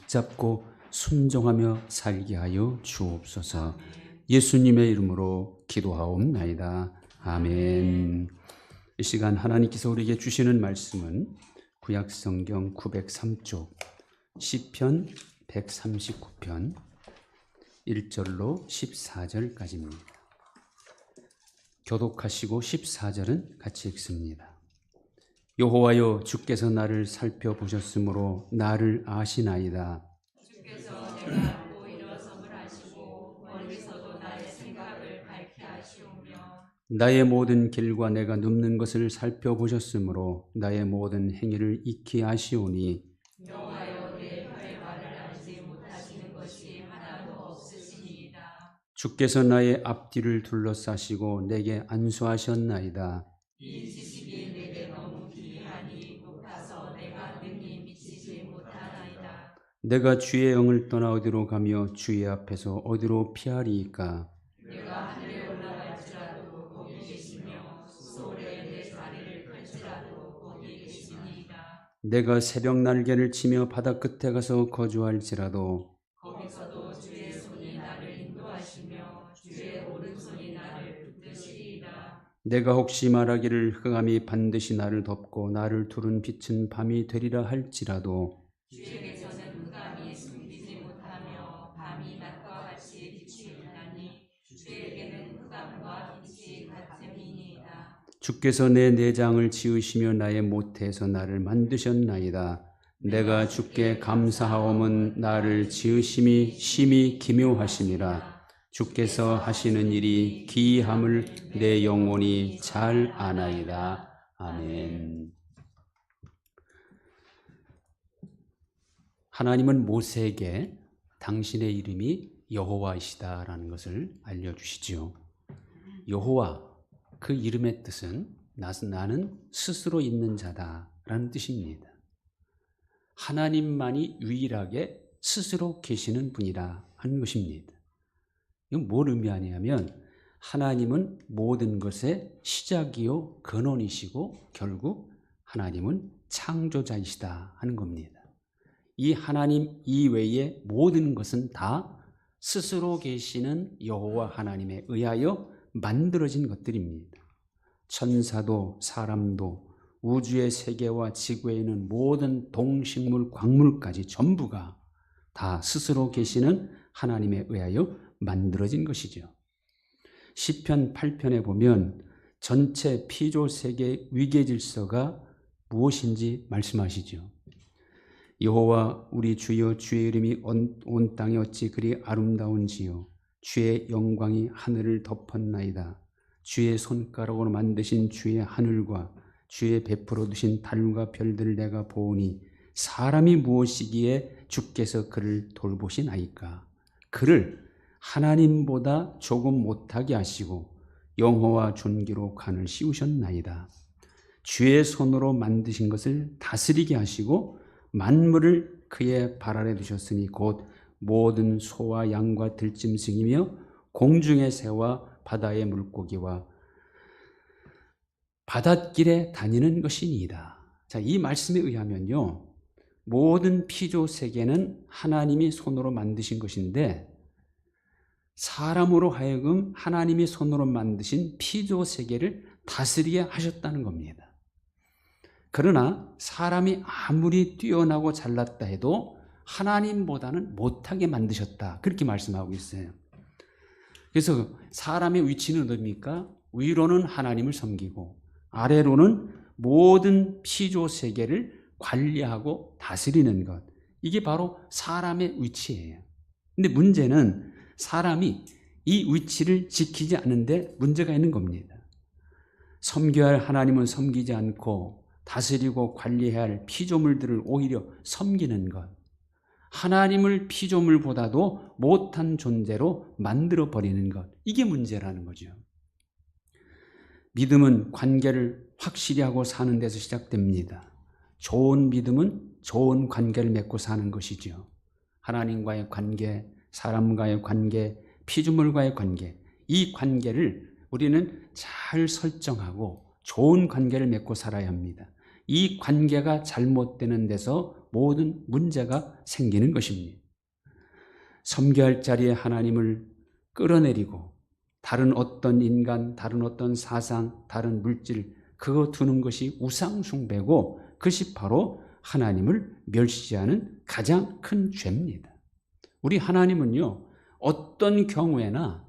붙잡고 순종하며 살게 하여 주옵소서. 예수님의 이름으로 기도하옵나이다. 아멘. 이 시간 하나님께서 우리에게 주시는 말씀은 구약성경 903쪽 시편 139편 1절로 14절까지입니다. 교독하시고 14절은 같이 읽습니다. 여호와여, 주께서 나를 살펴보셨으므로 나를 아시나이다. 주께서 내가 또 일어섬을 아시고 멀리서도 나의 생각을 밝히 아시오며 나의 모든 길과 내가 눕는 것을 살펴보셨으므로 나의 모든 행위를 익히 아시오니 여호와여, 내 혀의 말을 알지 못하시는 것이 하나도 없으시니이다. 주께서 나의 앞뒤를 둘러싸시고 내게 안수하셨나이다. 이 지식이 내게 너무 기이하니 높아서 내가 능히 미치지 못하나이다. 내가 주의 영을 떠나 어디로 가며 주의 앞에서 어디로 피하리이까? 내가 하늘에 올라갈지라도 거기 계시며 숫소울에 내 자리를 펼지라도 거기 계시니이다. 내가 새벽 날개를 치며 바다 끝에 가서 거주할지라도 거기서도 주의 손이 나를 인도하시며 주의 오른손이 나를 붙드시리이다. 내가 혹시 말하기를 흑암이 반드시 나를 덮고 나를 두른 빛은 밤이 되리라 할지라도 주에게서는 흑암이 숨기지 못하며 밤이 낮과 같이 빛이 있나니 주에게는 흑암과 빛이 같음이니이다. 주께서 내 내장을 지으시며 나의 모태에서 나를 만드셨나이다. 내가 주께 감사하옴은 나를 지으심이 심히 기묘하심이라. 주께서 하시는 일이 기이함을 내 영혼이 잘 아나이다. 아멘. 하나님은 모세에게 당신의 이름이 여호와이시다라는 것을 알려주시지요. 여호와, 그 이름의 뜻은 나는 스스로 있는 자다라는 뜻입니다. 하나님만이 유일하게 스스로 계시는 분이라 하는 것입니다. 이건 뭘 의미하냐면 하나님은 모든 것의 시작이요 근원이시고 결국 하나님은 창조자이시다 하는 겁니다. 이 하나님 이외의 모든 것은 다 스스로 계시는 여호와 하나님에 의하여 만들어진 것들입니다. 천사도 사람도 우주의 세계와 지구에 있는 모든 동식물, 광물까지 전부가 다 스스로 계시는 하나님에 의하여 만들어진 것이죠. 시편 8편에 보면 전체 피조 세계의 위계 질서가 무엇인지 말씀하시죠. 여호와 우리 주여, 주의 이름이 온 땅에 어찌 그리 아름다운지요. 주의 영광이 하늘을 덮었나이다. 주의 손가락으로 만드신 주의 하늘과 주의 베풀어 두신 달과 별들을 내가 보오니 사람이 무엇이기에 주께서 그를 돌보시나이까. 그를 하나님보다 조금 못하게 하시고 영화와 존귀로 관을 씌우셨나이다. 주의 손으로 만드신 것을 다스리게 하시고 만물을 그의 발 아래 두셨으니 곧 모든 소와 양과 들짐승이며 공중의 새와 바다의 물고기와 바닷길에 다니는 것이니이다. 자, 이 말씀에 의하면요, 모든 피조 세계는 하나님이 손으로 만드신 것인데 사람으로 하여금 하나님이 손으로 만드신 피조 세계를 다스리게 하셨다는 겁니다. 그러나 사람이 아무리 뛰어나고 잘났다 해도 하나님보다는 못하게 만드셨다, 그렇게 말씀하고 있어요. 그래서 사람의 위치는 어디입니까? 위로는 하나님을 섬기고 아래로는 모든 피조 세계를 관리하고 다스리는 것, 이게 바로 사람의 위치예요. 근데 문제는 사람이 이 위치를 지키지 않는데 문제가 있는 겁니다. 섬겨야 할 하나님은 섬기지 않고 다스리고 관리해야 할 피조물들을 오히려 섬기는 것, 하나님을 피조물보다도 못한 존재로 만들어버리는 것, 이게 문제라는 거죠. 믿음은 관계를 확실히 하고 사는 데서 시작됩니다. 좋은 믿음은 좋은 관계를 맺고 사는 것이죠. 하나님과의 관계, 사람과의 관계, 피조물과의 관계, 이 관계를 우리는 잘 설정하고 좋은 관계를 맺고 살아야 합니다. 이 관계가 잘못되는 데서 모든 문제가 생기는 것입니다. 섬겨할 자리에 하나님을 끌어내리고 다른 어떤 인간, 다른 어떤 사상, 다른 물질 그거 두는 것이 우상숭배고 그것이 바로 하나님을 멸시하는 가장 큰 죄입니다. 우리 하나님은요, 어떤 경우에나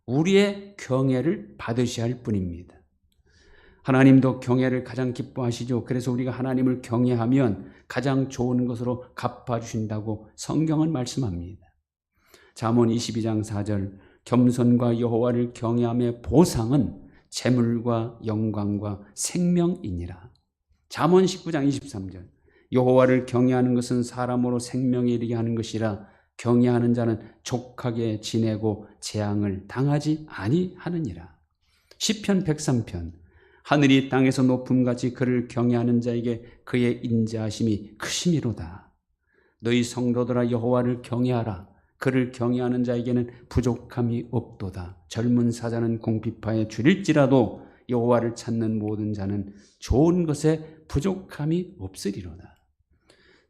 우리의 경외를 받으셔야 할 뿐입니다. 하나님도 경외를 가장 기뻐하시죠. 그래서 우리가 하나님을 경외하면 가장 좋은 것으로 갚아주신다고 성경은 말씀합니다. 잠언 22장 4절 겸손과 여호와를 경외함의 보상은 재물과 영광과 생명이니라. 잠언 19장 23절 여호와를 경외하는 것은 사람으로 생명에 이르게 하는 것이라 경외하는 자는 족하게 지내고 재앙을 당하지 아니하느니라. 시편 103편 하늘이 땅에서 높음같이 그를 경외하는 자에게 그의 인자하심이 크심이로다. 너희 성도들아 여호와를 경외하라. 그를 경외하는 자에게는 부족함이 없도다. 젊은 사자는 공피파에 줄일지라도 여호와를 찾는 모든 자는 좋은 것에 부족함이 없으리로다.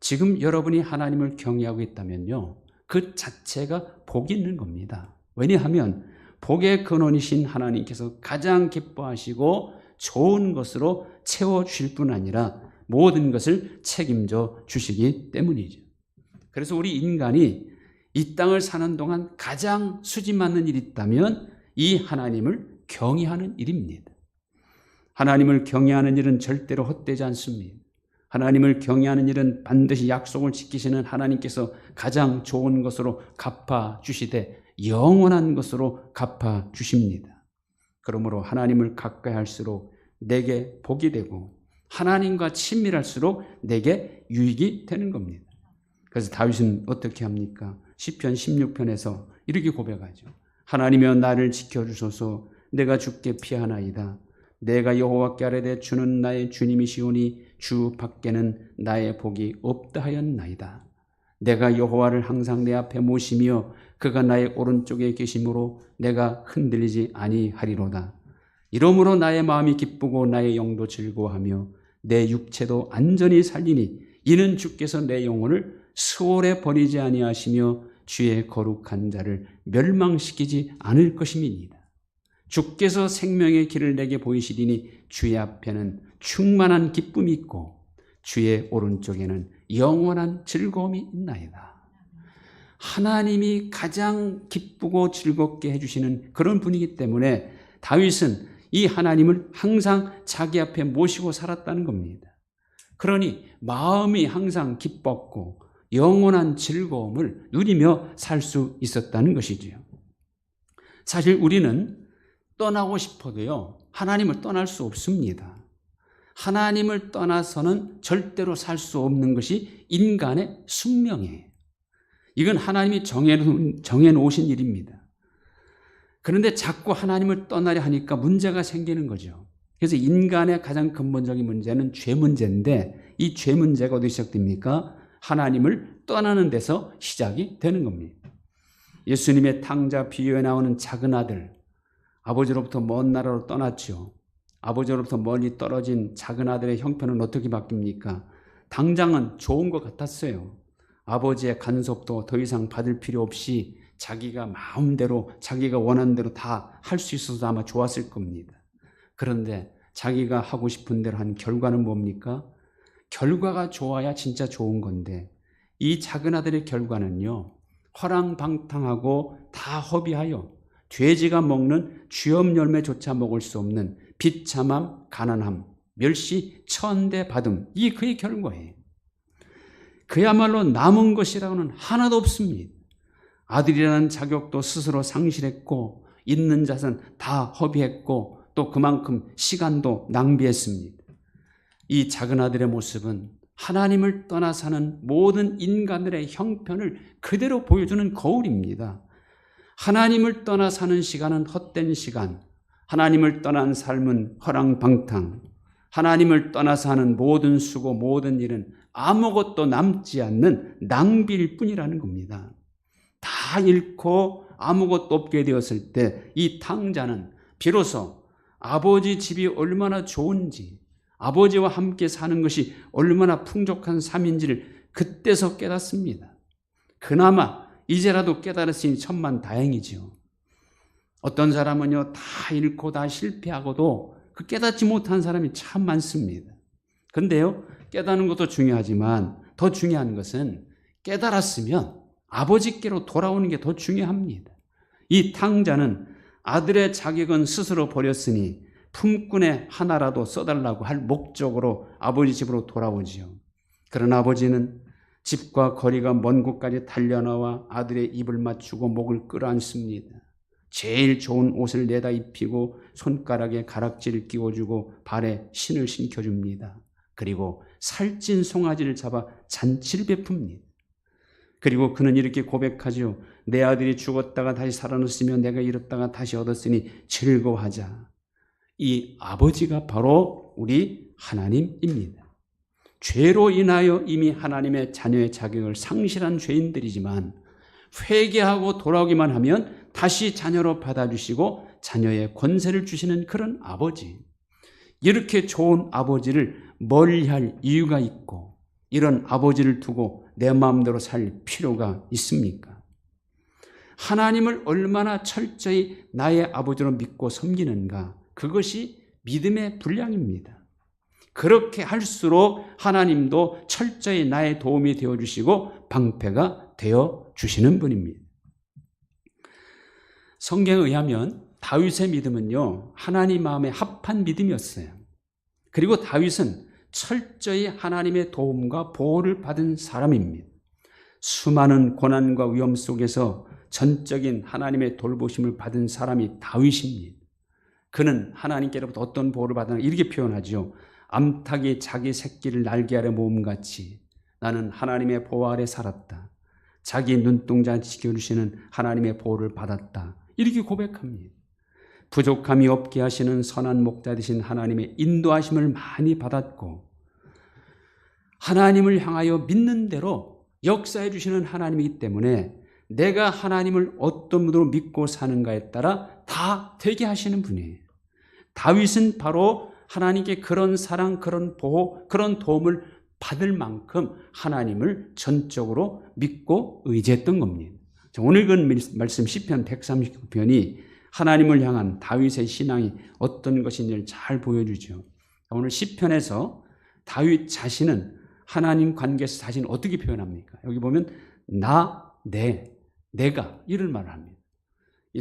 지금 여러분이 하나님을 경외하고 있다면요, 그 자체가 복이 있는 겁니다. 왜냐하면 복의 근원이신 하나님께서 가장 기뻐하시고 좋은 것으로 채워주실 뿐 아니라 모든 것을 책임져 주시기 때문이죠. 그래서 우리 인간이 이 땅을 사는 동안 가장 수지 맞는 일이 있다면 이 하나님을 경외하는 일입니다. 하나님을 경외하는 일은 절대로 헛되지 않습니다. 하나님을 경외하는 일은 반드시 약속을 지키시는 하나님께서 가장 좋은 것으로 갚아주시되 영원한 것으로 갚아주십니다. 그러므로 하나님을 가까이 할수록 내게 복이 되고 하나님과 친밀할수록 내게 유익이 되는 겁니다. 그래서 다윗은 어떻게 합니까? 시편 16편에서 이렇게 고백하죠. 하나님이여 나를 지켜주소서. 내가 주께 피하나이다. 내가 여호와께 아뢰되 주는 나의 주님이시오니 주 밖에는 나의 복이 없다 하였나이다. 내가 여호와를 항상 내 앞에 모시며 그가 나의 오른쪽에 계심으로 내가 흔들리지 아니하리로다. 이러므로 나의 마음이 기쁘고 나의 영도 즐거워하며 내 육체도 안전히 살리니 이는 주께서 내 영혼을 수월에 버리지 아니하시며 주의 거룩한 자를 멸망시키지 않을 것임이니이다. 주께서 생명의 길을 내게 보이시리니 주의 앞에는 충만한 기쁨이 있고 주의 오른쪽에는 영원한 즐거움이 있나이다. 하나님이 가장 기쁘고 즐겁게 해주시는 그런 분이기 때문에 다윗은 이 하나님을 항상 자기 앞에 모시고 살았다는 겁니다. 그러니 마음이 항상 기뻤고 영원한 즐거움을 누리며 살 수 있었다는 것이지요. 사실 우리는 떠나고 싶어도요, 하나님을 떠날 수 없습니다. 하나님을 떠나서는 절대로 살 수 없는 것이 인간의 숙명이에요. 이건 하나님이 정해놓으신 일입니다. 그런데 자꾸 하나님을 떠나려 하니까 문제가 생기는 거죠. 그래서 인간의 가장 근본적인 문제는 죄 문제인데 이 죄 문제가 어디서 시작됩니까? 하나님을 떠나는 데서 시작이 되는 겁니다. 예수님의 탕자 비유에 나오는 작은 아들, 아버지로부터 먼 나라로 떠났죠. 아버지로부터 멀리 떨어진 작은 아들의 형편은 어떻게 바뀝니까? 당장은 좋은 것 같았어요. 아버지의 간섭도 더 이상 받을 필요 없이 자기가 마음대로 자기가 원하는 대로 다 할 수 있어서 아마 좋았을 겁니다. 그런데 자기가 하고 싶은 대로 한 결과는 뭡니까? 결과가 좋아야 진짜 좋은 건데 이 작은 아들의 결과는요, 허랑방탕하고 다 허비하여 돼지가 먹는 쥐엄 열매조차 먹을 수 없는 비참함, 가난함, 멸시, 천대 받음, 이 그의 결과예요. 그야말로 남은 것이라고는 하나도 없습니다. 아들이라는 자격도 스스로 상실했고 있는 자산 다 허비했고 또 그만큼 시간도 낭비했습니다. 이 작은 아들의 모습은 하나님을 떠나 사는 모든 인간들의 형편을 그대로 보여주는 거울입니다. 하나님을 떠나 사는 시간은 헛된 시간, 하나님을 떠난 삶은 허랑방탕, 하나님을 떠나 사는 모든 수고, 모든 일은 아무것도 남지 않는 낭비일 뿐이라는 겁니다. 다 잃고 아무것도 없게 되었을 때 이 탕자는 비로소 아버지 집이 얼마나 좋은지, 아버지와 함께 사는 것이 얼마나 풍족한 삶인지를 그때서 깨닫습니다. 그나마 이제라도 깨달았으니 천만다행이지요. 어떤 사람은요, 다 잃고 다 실패하고도 그 깨닫지 못한 사람이 참 많습니다. 그런데요, 깨닫는 것도 중요하지만 더 중요한 것은 깨달았으면 아버지께로 돌아오는 게 더 중요합니다. 이 탕자는 아들의 자격은 스스로 버렸으니 품꾼의 하나라도 써달라고 할 목적으로 아버지 집으로 돌아오지요. 그러나 아버지는 집과 거리가 먼 곳까지 달려나와 아들의 입을 맞추고 목을 끌어안습니다. 제일 좋은 옷을 내다 입히고 손가락에 가락지를 끼워주고 발에 신을 신겨줍니다. 그리고 살찐 송아지를 잡아 잔치를 베풉니다. 그리고 그는 이렇게 고백하죠. 내 아들이 죽었다가 다시 살아났으며 내가 잃었다가 다시 얻었으니 즐거워하자. 이 아버지가 바로 우리 하나님입니다. 죄로 인하여 이미 하나님의 자녀의 자격을 상실한 죄인들이지만 회개하고 돌아오기만 하면 다시 자녀로 받아주시고 자녀의 권세를 주시는 그런 아버지. 이렇게 좋은 아버지를 멀리할 이유가 있고 이런 아버지를 두고 내 마음대로 살 필요가 있습니까? 하나님을 얼마나 철저히 나의 아버지로 믿고 섬기는가, 그것이 믿음의 분량입니다. 그렇게 할수록 하나님도 철저히 나의 도움이 되어주시고 방패가 되어주시는 분입니다. 성경에 의하면 다윗의 믿음은요, 하나님 마음에 합한 믿음이었어요. 그리고 다윗은 철저히 하나님의 도움과 보호를 받은 사람입니다. 수많은 고난과 위험 속에서 전적인 하나님의 돌보심을 받은 사람이 다윗입니다. 그는 하나님께로부터 어떤 보호를 받았나 이렇게 표현하죠. 암탉이 자기 새끼를 날개 아래 모음같이 나는 하나님의 보호 아래 살았다. 자기 눈동자 지켜주시는 하나님의 보호를 받았다. 이렇게 고백합니다. 부족함이 없게 하시는 선한 목자 되신 하나님의 인도하심을 많이 받았고 하나님을 향하여 믿는 대로 역사해 주시는 하나님이기 때문에 내가 하나님을 어떤 분으로 믿고 사는가에 따라 다 되게 하시는 분이에요. 다윗은 바로 하나님께 그런 사랑, 그런 보호, 그런 도움을 받을 만큼 하나님을 전적으로 믿고 의지했던 겁니다. 오늘 그 말씀 시편 139편이 하나님을 향한 다윗의 신앙이 어떤 것인지를 잘 보여주죠. 오늘 시편에서 다윗 자신은 하나님 관계에서 자신을 어떻게 표현합니까? 여기 보면 내가 이런 말을 합니다.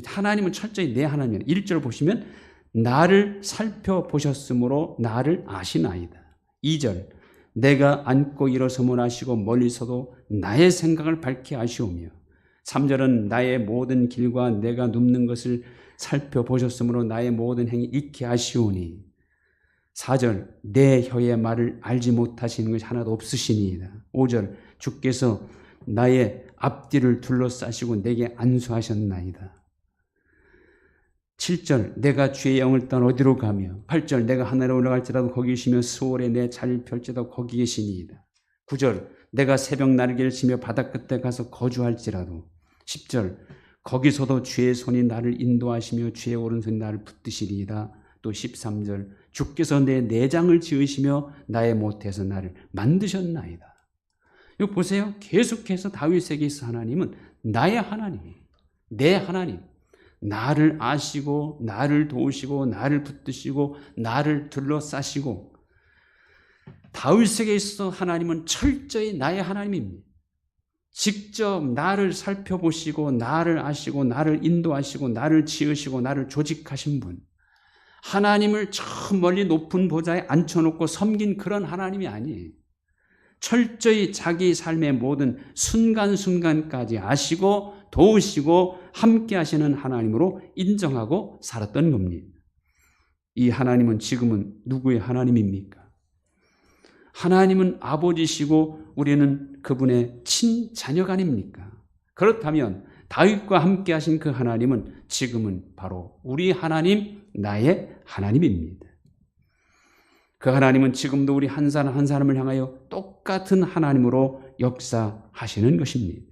하나님은 철저히 내 하나님이다. 1절 보시면 나를 살펴보셨으므로 나를 아시나이다. 2절 내가 앉고 일어섬을 아시고 멀리서도 나의 생각을 밝히 아시오며 3절은 나의 모든 길과 내가 눕는 것을 살펴보셨으므로 나의 모든 행위 익히 아시오니 4절 내 혀의 말을 알지 못하시는 것이 하나도 없으시니이다. 5절 주께서 나의 앞뒤를 둘러싸시고 내게 안수하셨나이다. 7절 내가 주의 영을 떠나 어디로 가며 8절 내가 하늘에 올라갈지라도 거기 계시며 수월에 내 자리를 펼지라도 거기 계시니이다. 9절 내가 새벽 날개를 치며 바다 끝에 가서 거주할지라도 10절 거기서도 주의 손이 나를 인도하시며 주의 오른손이 나를 붙드시리이다. 또 13절 주께서 내 내장을 지으시며 나의 모태에서 나를 만드셨나이다. 이거 보세요. 계속해서 다윗에게 있어 하나님은 나의 하나님이에요. 내 하나님. 나를 아시고 나를 도우시고 나를 붙드시고 나를 둘러싸시고 다윗에게 있어 하나님은 철저히 나의 하나님입니다. 직접 나를 살펴보시고 나를 아시고 나를 인도하시고 나를 지으시고 나를 조직하신 분, 하나님을 저 멀리 높은 보좌에 앉혀놓고 섬긴 그런 하나님이 아니에요. 철저히 자기 삶의 모든 순간순간까지 아시고 도우시고 함께 하시는 하나님으로 인정하고 살았던 겁니다. 이 하나님은 지금은 누구의 하나님입니까? 하나님은 아버지시고 우리는 그분의 친자녀가 아닙니까? 그렇다면 다윗과 함께 하신 그 하나님은 지금은 바로 우리 하나님, 나의 하나님입니다. 그 하나님은 지금도 우리 한 사람 한 사람을 향하여 똑같은 하나님으로 역사하시는 것입니다.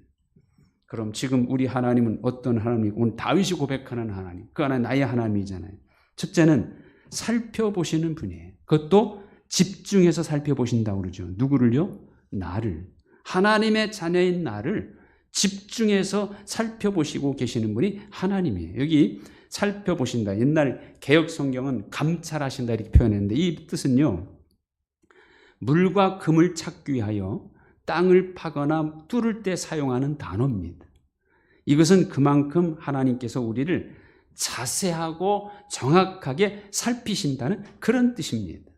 그럼 지금 우리 하나님은 어떤 하나님이고 오늘 다윗이 고백하는 하나님, 그 하나님 나의 하나님이잖아요. 첫째는 살펴보시는 분이에요. 그것도 집중해서 살펴보신다고 그러죠. 누구를요? 나를. 하나님의 자녀인 나를 집중해서 살펴보시고 계시는 분이 하나님이에요. 여기 살펴보신다. 옛날 개역 성경은 감찰하신다 이렇게 표현했는데 이 뜻은요. 물과 금을 찾기 위하여 땅을 파거나 뚫을 때 사용하는 단어입니다. 이것은 그만큼 하나님께서 우리를 자세하고 정확하게 살피신다는 그런 뜻입니다.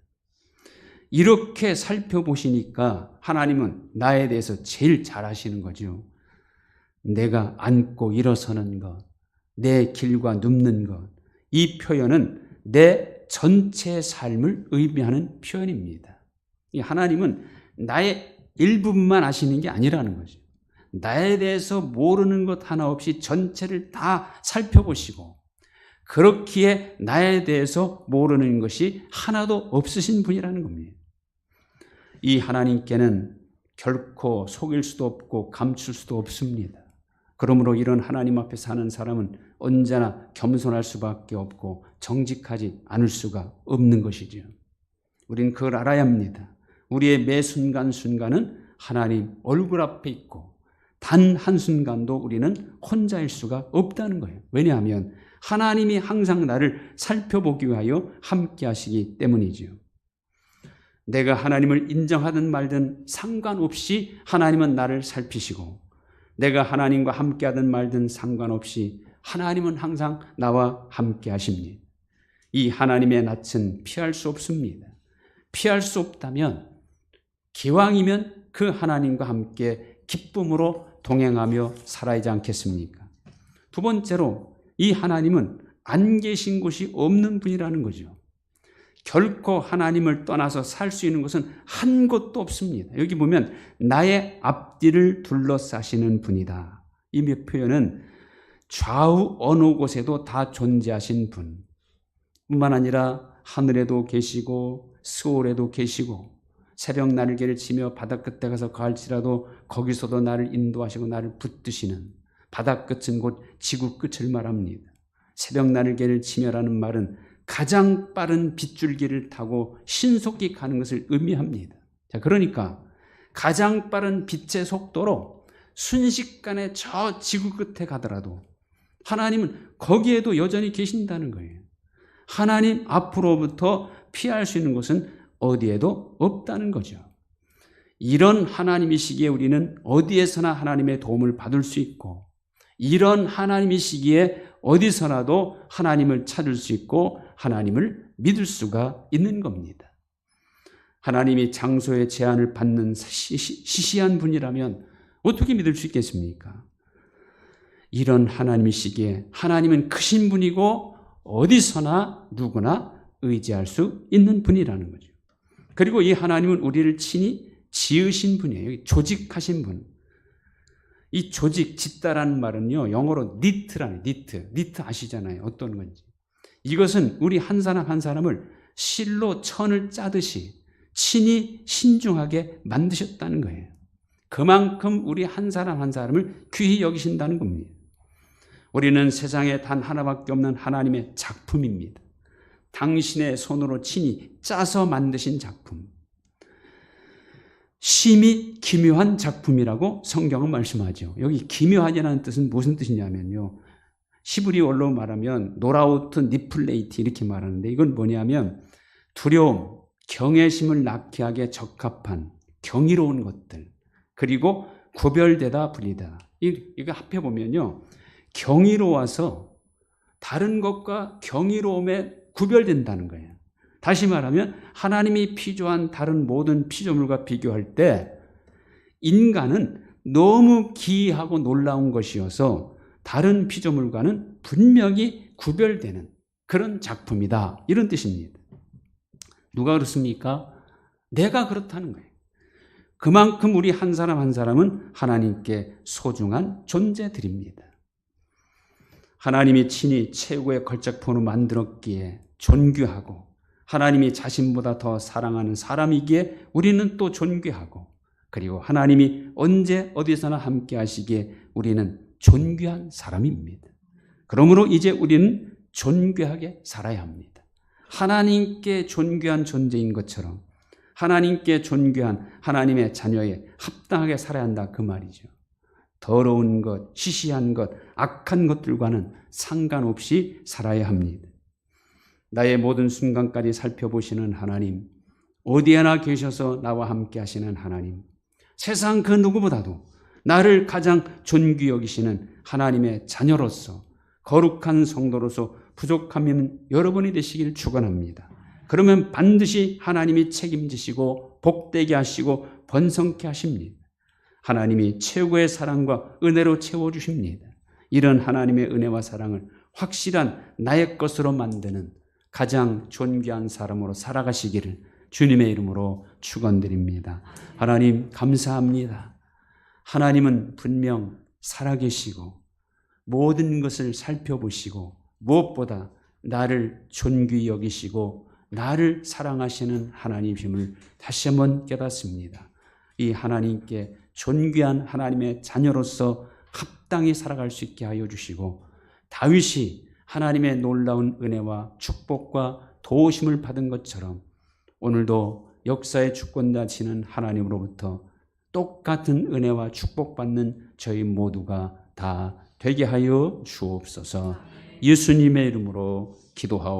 이렇게 살펴보시니까 하나님은 나에 대해서 제일 잘 아시는 거죠. 내가 앉고 일어서는 것, 내 길과 눕는 것, 이 표현은 내 전체 삶을 의미하는 표현입니다. 하나님은 나의 일부분만 아시는 게 아니라는 거죠. 나에 대해서 모르는 것 하나 없이 전체를 다 살펴보시고 그렇기에 나에 대해서 모르는 것이 하나도 없으신 분이라는 겁니다. 이 하나님께는 결코 속일 수도 없고 감출 수도 없습니다. 그러므로 이런 하나님 앞에 사는 사람은 언제나 겸손할 수밖에 없고 정직하지 않을 수가 없는 것이죠. 우리는 그걸 알아야 합니다. 우리의 매 순간순간은 하나님 얼굴 앞에 있고 단 한순간도 우리는 혼자일 수가 없다는 거예요. 왜냐하면 하나님이 항상 나를 살펴보기 위하여 함께 하시기 때문이지요. 내가 하나님을 인정하든 말든 상관없이 하나님은 나를 살피시고 내가 하나님과 함께 하든 말든 상관없이 하나님은 항상 나와 함께 하십니다. 이 하나님의 낯은 피할 수 없습니다. 피할 수 없다면 기왕이면 그 하나님과 함께 기쁨으로 동행하며 살아야지 않겠습니까? 두 번째로 이 하나님은 안 계신 곳이 없는 분이라는 거죠. 결코 하나님을 떠나서 살 수 있는 것은 한 곳도 없습니다. 여기 보면 나의 앞뒤를 둘러싸시는 분이다. 이 표현은 좌우 어느 곳에도 다 존재하신 분 뿐만 아니라 하늘에도 계시고 스올에도 계시고 새벽 날개를 치며 바다 끝에 가서 갈지라도 거기서도 나를 인도하시고 나를 붙드시는 바다 끝은 곧 지구 끝을 말합니다. 새벽 날개를 치며라는 말은 가장 빠른 빗줄기를 타고 신속히 가는 것을 의미합니다. 자, 그러니까 가장 빠른 빛의 속도로 순식간에 저 지구 끝에 가더라도 하나님은 거기에도 여전히 계신다는 거예요. 하나님 앞으로부터 피할 수 있는 것은 어디에도 없다는 거죠. 이런 하나님이시기에 우리는 어디에서나 하나님의 도움을 받을 수 있고 이런 하나님이시기에 어디서라도 하나님을 찾을 수 있고 하나님을 믿을 수가 있는 겁니다. 하나님이 장소의 제한을 받는 시시한 분이라면 어떻게 믿을 수 있겠습니까? 이런 하나님이시기에 하나님은 크신 분이고 어디서나 누구나 의지할 수 있는 분이라는 거죠. 그리고 이 하나님은 우리를 친히 지으신 분이에요. 조직하신 분. 이 조직, 짓다라는 말은요, 영어로 니트라는, 니트 아시잖아요. 어떤 건지. 이것은 우리 한 사람 한 사람을 실로 천을 짜듯이 친히 신중하게 만드셨다는 거예요. 그만큼 우리 한 사람 한 사람을 귀히 여기신다는 겁니다. 우리는 세상에 단 하나밖에 없는 하나님의 작품입니다. 당신의 손으로 친히 짜서 만드신 작품. 심히 기묘한 작품이라고 성경은 말씀하죠. 여기 기묘하냐는 뜻은 무슨 뜻이냐면요. 히브리어로 말하면 노라우트 니플레이트 이렇게 말하는데 이건 뭐냐면 두려움, 경외심을 낳게 하기에 적합한 경이로운 것들 그리고 구별되다 분이다. 이거 합해보면요. 경이로워서 다른 것과 경이로움에 구별된다는 거예요. 다시 말하면 하나님이 피조한 다른 모든 피조물과 비교할 때 인간은 너무 기이하고 놀라운 것이어서 다른 피조물과는 분명히 구별되는 그런 작품이다. 이런 뜻입니다. 누가 그렇습니까? 내가 그렇다는 거예요. 그만큼 우리 한 사람 한 사람은 하나님께 소중한 존재들입니다. 하나님이 친히 최고의 걸작품으로 만들었기에 존귀하고 하나님이 자신보다 더 사랑하는 사람이기에 우리는 또 존귀하고 그리고 하나님이 언제 어디서나 함께 하시기에 우리는 존귀한 사람입니다. 그러므로 이제 우리는 존귀하게 살아야 합니다. 하나님께 존귀한 존재인 것처럼 하나님께 존귀한 하나님의 자녀에 합당하게 살아야 한다 그 말이죠. 더러운 것, 시시한 것, 악한 것들과는 상관없이 살아야 합니다. 나의 모든 순간까지 살펴보시는 하나님, 어디에나 계셔서 나와 함께 하시는 하나님, 세상 그 누구보다도 나를 가장 존귀 여기시는 하나님의 자녀로서 거룩한 성도로서 부족하면 여러분이 되시길 축원합니다. 그러면 반드시 하나님이 책임지시고 복되게 하시고 번성케 하십니다. 하나님이 최고의 사랑과 은혜로 채워주십니다. 이런 하나님의 은혜와 사랑을 확실한 나의 것으로 만드는 가장 존귀한 사람으로 살아가시기를 주님의 이름으로 축원드립니다. 하나님 감사합니다. 하나님은 분명 살아계시고 모든 것을 살펴보시고 무엇보다 나를 존귀 여기시고 나를 사랑하시는 하나님임을 다시 한번 깨닫습니다. 이 하나님께 존귀한 하나님의 자녀로서 합당히 살아갈 수 있게 하여 주시고 다윗이 하나님의 놀라운 은혜와 축복과 도우심을 받은 것처럼 오늘도 역사의 주권자시는 하나님으로부터 똑같은 은혜와 축복받는 저희 모두가 다 되게 하여 주옵소서. 예수님의 이름으로 기도하옵소서.